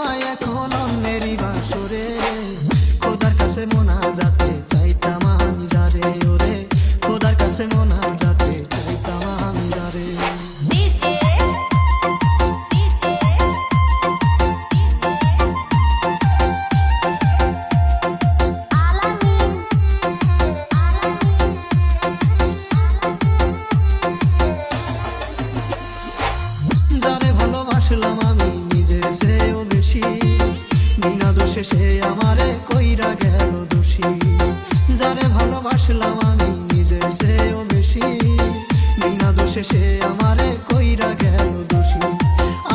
আমায় এখন অন্যেরই বাসরে খোদার কাছে মোনাজাতে চাইতাম আমি যারে ওরে খোদার কাছে মোনাজাতে চাইতাম আমি যারে যারে ভালোবাসলাম আমি নিজের চেয়েও বেশি বিনা দোষে সে আমারে কইরা গেল দোষী যারে ভালোবাসলাম আমি নিজের চেয়েও বেশি বিনা দোষে সে আমারে কইরা গেল দোষী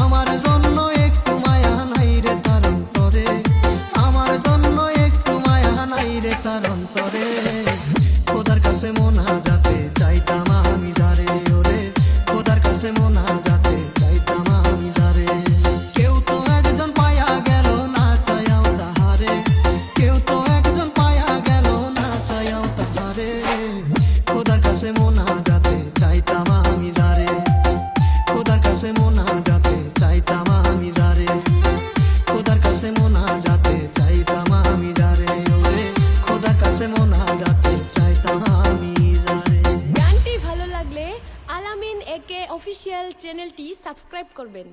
আমার জন্য একটু মায়া নাই রে তার অন্তরে আমার জন্য একটু মায়া নাই রে তার অন্তরে খোদার কাছে মোনাজাতে চাইতাম আমি যারে ওরে খোদার কাছে মোনাজাতে চাইতাম আমি যারে কেউ তো একজন পায়া গেল না চাইয়াও তাহারে কেউ তো একজন পায়া গেল না চাইয়াও তাহারে খোদার কাছে মোনাজাতে চাইতাম আমি যারে খোদার কাছে মোনাজাতে চাইতাম আমি যারে খোদার কাছে মোনাজাতে চাইতাম আমি যারে ওরে খোদার কাছে মোনাজাতে চাইতাম আমি যারে। গানটি ভালো লাগলে আলামিন একে অফিসিয়াল চ্যানেলটি সাবস্ক্রাইব করবেন।